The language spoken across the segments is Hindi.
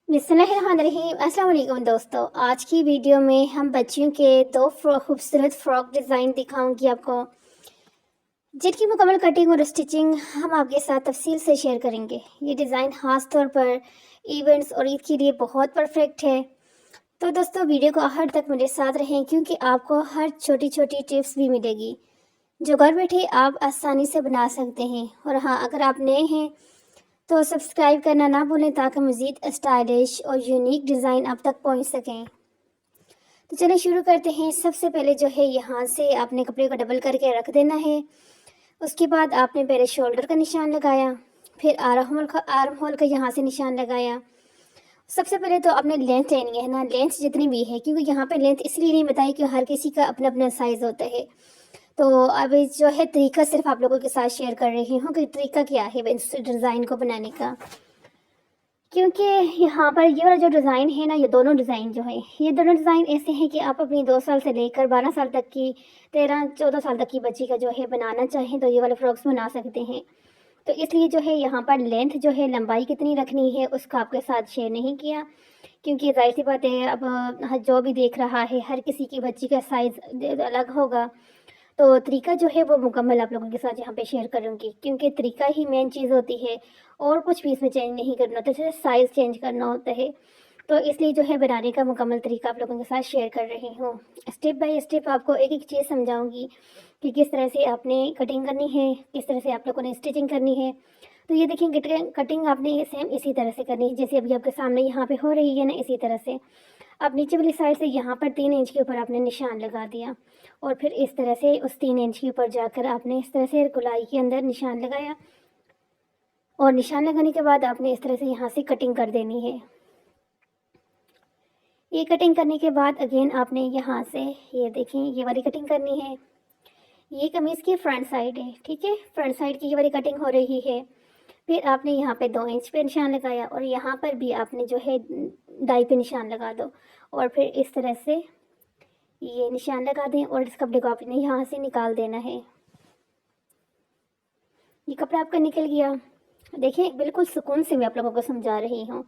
बिस्मिल्लाहिर्रहमानिर्रहीम। अस्सलाम वालेकुम दोस्तों, आज की वीडियो में हम बच्चियों के दो खूबसूरत फ्रॉक डिज़ाइन दिखाऊंगी आपको, जिनकी मुकम्मल कटिंग और स्टिचिंग हम आपके साथ तफसील से शेयर करेंगे। ये डिज़ाइन ख़ास तौर पर इवेंट्स और ईद के लिए बहुत परफेक्ट है। तो दोस्तों, वीडियो को आखिर तक मेरे साथ रहें, क्योंकि आपको हर छोटी छोटी टिप्स भी मिलेगी जो घर बैठे आप आसानी से बना सकते हैं। और हाँ, अगर आप नए हैं तो सब्सक्राइब करना ना भूलें, ताकि मज़ीद स्टाइलिश और यूनिक डिज़ाइन आप तक पहुंच सकें। तो चलिए शुरू करते हैं। सबसे पहले जो है, यहाँ से आपने कपड़े को डबल करके रख देना है। उसके बाद आपने पहले शोल्डर का निशान लगाया, फिर आर्म होल का यहाँ से निशान लगाया। सबसे पहले तो आपने लेंथ लेनी है ना, लेंथ जितनी भी है, क्योंकि यहाँ पे लेंथ इसलिए नहीं बताई कि हर किसी का अपना अपना साइज़ होता है। तो अभी जो है तरीका सिर्फ आप लोगों के साथ शेयर कर रही हूँ कि तरीका क्या है इस डिज़ाइन को बनाने का। क्योंकि यहाँ पर ये वाला जो डिज़ाइन है ना, ये दोनों डिज़ाइन जो है, ये दोनों डिज़ाइन ऐसे हैं कि आप अपनी 2 साल से लेकर 12 साल तक की, 13-14 साल तक की बच्ची का जो है बनाना चाहें तो ये वाले फ्रॉक्स बना सकते हैं। तो इसलिए जो है यहाँ पर लेंथ जो है, लंबाई कितनी रखनी है उसका आपके साथ शेयर नहीं किया, क्योंकि जाहिर सी बात है, अब जो भी देख रहा है हर किसी की बच्ची का साइज़ अलग होगा। तो तरीका जो है वो मुकम्मल आप लोगों के साथ यहाँ पे शेयर करूँगी, क्योंकि तरीका ही मेन चीज़ होती है और कुछ भी इसमें चेंज नहीं करना होता, जैसे साइज़ चेंज करना होता है। तो इसलिए जो है बनाने का मुकम्मल तरीका आप लोगों के साथ शेयर कर रही हूँ। स्टेप बाय स्टेप आपको एक एक चीज़ समझाऊँगी कि किस तरह से आपने कटिंग करनी है, किस तरह से आप लोगों ने स्टिचिंग करनी है। तो ये देखिए, कटिंग आपने सेम इसी तरह से करनी है जैसे अभी आपके सामने यहाँ पे हो रही है ना, इसी तरह से। अब नीचे वाली साइड से यहाँ पर 3 इंच के ऊपर आपने निशान लगा दिया, और फिर इस तरह से उस 3 इंच के ऊपर जाकर आपने इस तरह से गोलाई के अंदर निशान लगाया, और निशान लगाने के बाद आपने इस तरह से यहाँ से कटिंग कर देनी है। ये कटिंग करने के बाद अगेन आपने यहाँ से, ये देखें, ये वाली कटिंग करनी है। ये कमीज़ की फ्रंट साइड है, ठीक है, फ्रंट साइड की ये वाली कटिंग हो रही है। फिर आपने यहाँ पे 2 इंच पे निशान लगाया, और यहाँ पर भी आपने जो है दाई पे निशान लगा दो, और फिर इस तरह से ये निशान लगा दें, और इस कपड़े को आपने यहाँ से निकाल देना है। ये कपड़ा आपका निकल गया। देखिए, बिल्कुल सुकून से मैं आप लोगों को समझा रही हूँ।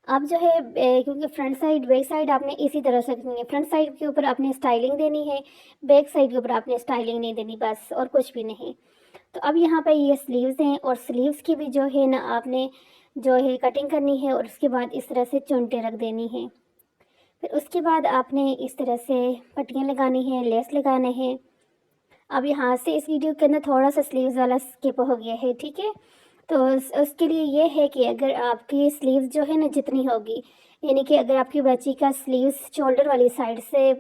अब जो है क्योंकि फ्रंट साइड बैक साइड आपने इसी तरह से रखनी है। फ्रंट साइड के ऊपर आपने स्टाइलिंग देनी है, बैक साइड के ऊपर आपने स्टाइलिंग नहीं देनी, बस और कुछ भी नहीं। तो अब यहाँ पर ये स्लीव्स हैं, और स्लीव्स की भी जो है ना, आपने जो है कटिंग करनी है, और उसके बाद इस तरह से चुनटे रख देनी है। फिर उसके बाद आपने इस तरह से पट्टियाँ लगानी है, लेस लगाना है। अब यहाँ से इस वीडियो के अंदर थोड़ा सा स्लीव्स वाला स्किप हो गया है, ठीक है। तो उसके लिए ये है कि अगर आपकी स्लीव्स जो है ना जितनी होगी, यानी कि अगर आपकी बच्ची का स्लीव्स शोल्डर वाली साइड से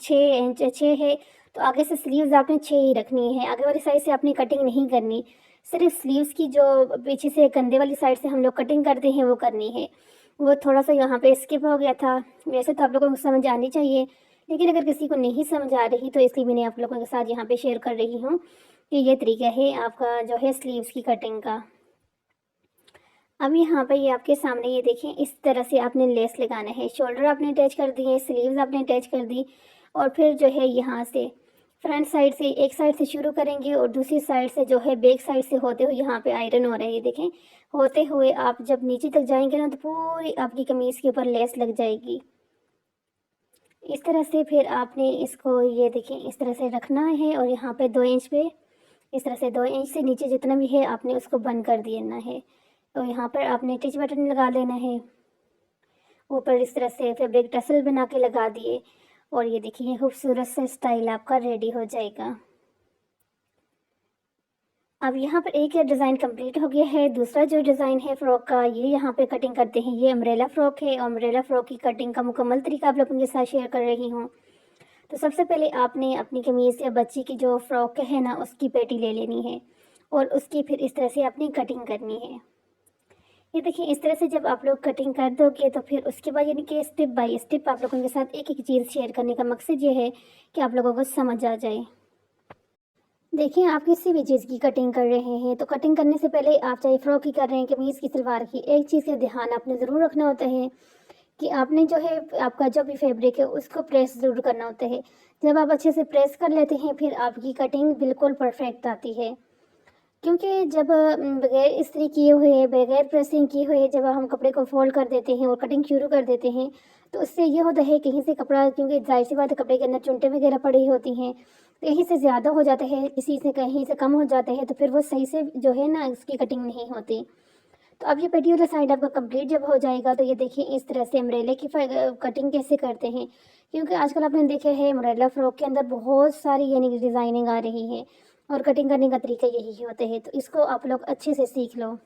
6 इंच 6 है, तो आगे से स्लीव्स आपने 6 ही रखनी है। आगे वाली साइड से आपने कटिंग नहीं करनी, सिर्फ स्लीव्स की जो पीछे से कंधे वाली साइड से हम लोग कटिंग करते हैं वो करनी है। वो थोड़ा सा यहाँ पे स्किप हो गया था। वैसे तो आप लोगों को समझ आनी चाहिए, लेकिन अगर किसी को नहीं समझ आ रही तो इसलिए मैंने आप लोगों के साथ यहाँ पे शेयर कर रही हूँ कि ये तरीका है आपका जो है स्लीव्स की कटिंग का। अब यहाँ पे ये आपके सामने, ये देखें, इस तरह से आपने लेस लगाना है। शोल्डर आपने अटैच कर दिए, स्लीव्स आपने अटैच कर दी, और फिर जो है यहाँ से फ्रंट साइड से एक साइड से शुरू करेंगे, और दूसरी साइड से जो है बैक साइड से होते हुए यहाँ पे आयरन हो रहा है, ये देखें, होते हुए आप जब नीचे तक जाएंगे ना, तो पूरी आपकी कमीज़ के ऊपर लेस लग जाएगी इस तरह से। फिर आपने इसको, ये देखें, इस तरह से रखना है, और यहाँ पे 2 इंच पे इस तरह से 2 इंच से नीचे जितना भी है आपने उसको बंद कर देना है। तो यहाँ पर आपने टिच बटन लगा लेना है ऊपर इस तरह से, फैब्रिक टसल बना के लगा दिए, और ये देखिए खूबसूरत सा स्टाइल आपका रेडी हो जाएगा। अब यहाँ पर एक डिज़ाइन कंप्लीट हो गया है। दूसरा जो डिज़ाइन है फ़्रॉक का, ये यहाँ पे कटिंग करते हैं। ये अम्ब्रेला फ़्रॉक है, और अम्ब्रेला फ़्रॉक की कटिंग का मुकम्मल तरीका आप लोगों के साथ शेयर कर रही हूँ। तो सबसे पहले आपने अपनी कमीज़ या बच्ची की जो फ़्रॉक है ना, उसकी पेटी ले लेनी है, और उसकी फिर इस तरह से अपनी कटिंग करनी है। ये देखिए, इस तरह से जब आप लोग कटिंग कर दोगे तो फिर उसके बाद यानी कि स्टेप बाय स्टेप आप लोगों के साथ एक एक चीज़ शेयर करने का मकसद ये है कि आप लोगों को समझ आ जाए। देखिए, आप किसी भी चीज़ की कटिंग कर रहे हैं तो कटिंग करने से पहले आप चाहे फ़्रॉक की कर रहे हैं, कमीज़ की, सलवार की, एक चीज़ का ध्यान आपने ज़रूर रखना होता है कि आपने जो है आपका जो भी फैब्रिक है उसको प्रेस ज़रूर करना होता है। जब आप अच्छे से प्रेस कर लेते हैं फिर आपकी कटिंग बिल्कुल परफेक्ट आती है। क्योंकि जब बगैर इस्त्री किए हुए, बगैर प्रेसिंग किए हुए जब हम कपड़े को फ़ोल्ड कर देते हैं और कटिंग शुरू कर देते हैं, तो उससे ये होता है कहीं से कपड़ा, क्योंकि ज़ाहिर-सी बात है कपड़े के अंदर चुनटें वगैरह पड़ी होती हैं, तो कहीं से ज़्यादा हो जाता है, किसी से कहीं से कम हो जाता है, तो फिर वो सही से जो है ना उसकी कटिंग नहीं होती। तो अब ये पर्टिकुलर साइड आपका कंप्लीट जब हो जाएगा, तो ये देखिए इस तरह से अम्ब्रेला की कटिंग कैसे करते हैं, क्योंकि आजकल आपने देखा है अम्ब्रेला फ्रॉक के अंदर बहुत सारी यानी कि डिज़ाइनिंग आ रही है और कटिंग करने का तरीका यही होते हैं, तो इसको आप लोग अच्छे से सीख लो।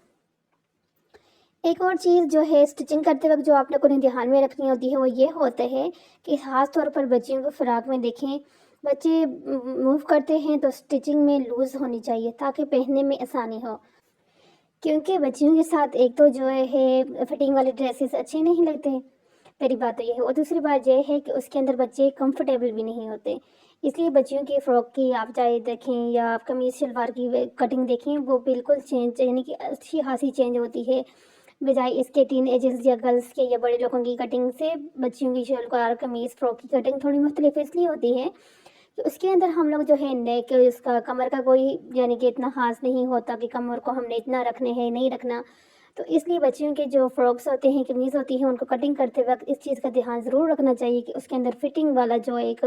एक और चीज़ जो है स्टिचिंग करते वक्त जो आप लोगों ने ध्यान में रखनी होती है वो ये होता है कि ख़ास तौर पर बच्चियों को फ्रॉक में देखें, बच्चे मूव करते हैं तो स्टिचिंग में लूज़ होनी चाहिए ताकि पहनने में आसानी हो। क्योंकि बच्चियों के साथ एक तो जो है फिटिंग वाले ड्रेसेस अच्छे नहीं लगते, पहली बात तो ये है, और दूसरी बात ये है कि उसके अंदर बच्चे कंफर्टेबल भी नहीं होते। इसलिए बच्चियों की फ़्रॉक की आप चाहे देखें या आप कमीज़ शलवार की कटिंग देखें, वो बिल्कुल चेंज यानी कि अच्छी खासी चेंज होती है, बजाय इसके टीनेजर्स या गर्ल्स के या बड़े लोगों की कटिंग से बच्चियों की शलवार कमीज़ फ़्रॉक की कटिंग थोड़ी मुख्तलिफ इसलिए होती है तो उसके अंदर हम लोग जो है नेक इसका कमर का कोई यानी कि इतना ख़ास नहीं होता कि कमर को हमने इतना रखने हैं, नहीं रखना। तो इसलिए बच्चियों के जो फ्रॉक्स होते हैं, कमीज़ होती है, उनको कटिंग करते वक़्त इस चीज़ का ध्यान ज़रूर रखना चाहिए कि उसके अंदर फिटिंग वाला जो एक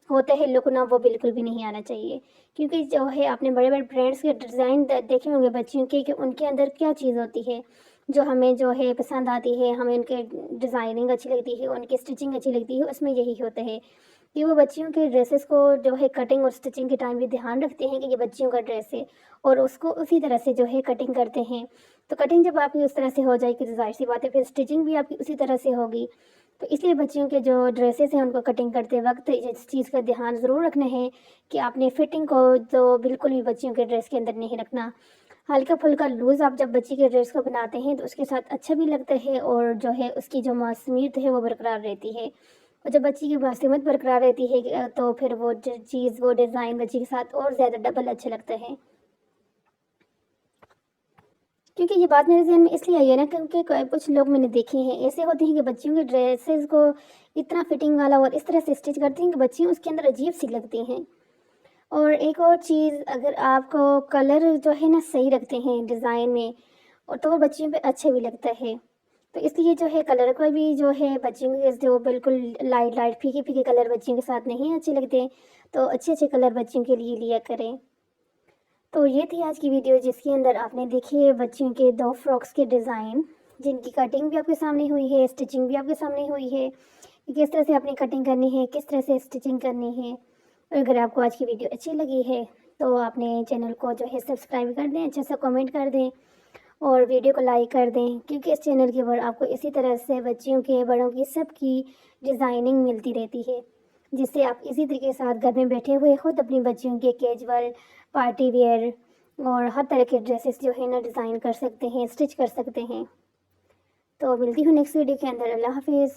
होता है लुक ना, वो बिल्कुल भी नहीं आना चाहिए। क्योंकि जो है आपने बड़े-बड़े ब्रांड्स के डिज़ाइन देखे होंगे बच्चियों के कि उनके अंदर क्या चीज़ होती है, जो हमें जो है पसंद आती है, हमें उनके डिज़ाइनिंग अच्छी लगती है, उनकी स्टिचिंग अच्छी लगती है, उसमें यही होता है कि वो बच्चियों के ड्रेसेस को जो है कटिंग और स्टिचिंग के टाइम भी ध्यान रखते हैं कि ये बच्चियों का ड्रेस है और उसको उसी तरह से जो है कटिंग करते हैं। तो कटिंग जब आपकी उस तरह से हो जाएगी तो ज़ाहिर-सी बात है फिर स्टिचिंग भी आपकी उसी तरह से होगी। तो इसलिए बच्चियों के जो ड्रेसेस हैं उनको कटिंग करते वक़्त इस चीज़ का ध्यान ज़रूर रखना है कि आपने फिटिंग को तो बिल्कुल भी बच्चियों के ड्रेस के अंदर नहीं रखना। हल्का-फुल्का लूज़ आप जब बच्ची के ड्रेस को बनाते हैं तो उसके साथ अच्छा भी लगता है और जो है उसकी जो मासूमियत है वो बरकरार रहती है। और जब बच्ची की मासूमियत बरकरार रहती है तो फिर वो चीज़ वो डिज़ाइन बच्ची के साथ और ज़्यादा डबल अच्छा लगता है। क्योंकि ये बात मेरे ज़हन में इसलिए आई है ना क्योंकि कुछ लोग मैंने देखे हैं ऐसे होते हैं कि बच्चियों के ड्रेसेस को इतना फिटिंग वाला और इस तरह से स्टिच करते हैं कि बच्चियाँ उसके अंदर अजीब सी लगती हैं। और एक और चीज़, अगर आपको कलर जो है ना सही रखते हैं डिज़ाइन में और तो वो बच्चियों पे अच्छा भी लगता है। तो इसलिए जो है कलर का भी जो है बच्चियों के जो बिल्कुल लाइट लाइट फीके फीके कलर बच्चियों के साथ नहीं अच्छे लगते, तो अच्छे अच्छे कलर बच्चियों के लिए लिया करें। तो ये थी आज की वीडियो जिसके अंदर आपने देखी है बच्चियों के 2 फ्रॉक्स के डिज़ाइन, जिनकी कटिंग भी आपके सामने हुई है, स्टिचिंग भी आपके सामने हुई है, कि किस तरह से आपने कटिंग करनी है, किस तरह से स्टिचिंग करनी है। और अगर आपको आज की वीडियो अच्छी लगी है, तो आपने चैनल को जो है सब्सक्राइब कर दें, अच्छा सा कमेंट कर दें और वीडियो को लाइक कर दें, क्योंकि इस चैनल के ऊपर आपको इसी तरह से बच्चियों के, बड़ों की, सबकी डिज़ाइनिंग मिलती रहती है, जिससे आप इसी तरीके के साथ घर में बैठे हुए खुद अपनी बच्चियों के कैजुअल, पार्टी वियर और हर तरह के ड्रेसेस जो है ना डिज़ाइन कर सकते हैं, स्टिच कर सकते हैं। तो मिलती हूँ नेक्स्ट वीडियो के अंदर। अल्लाह हाफ़िज़।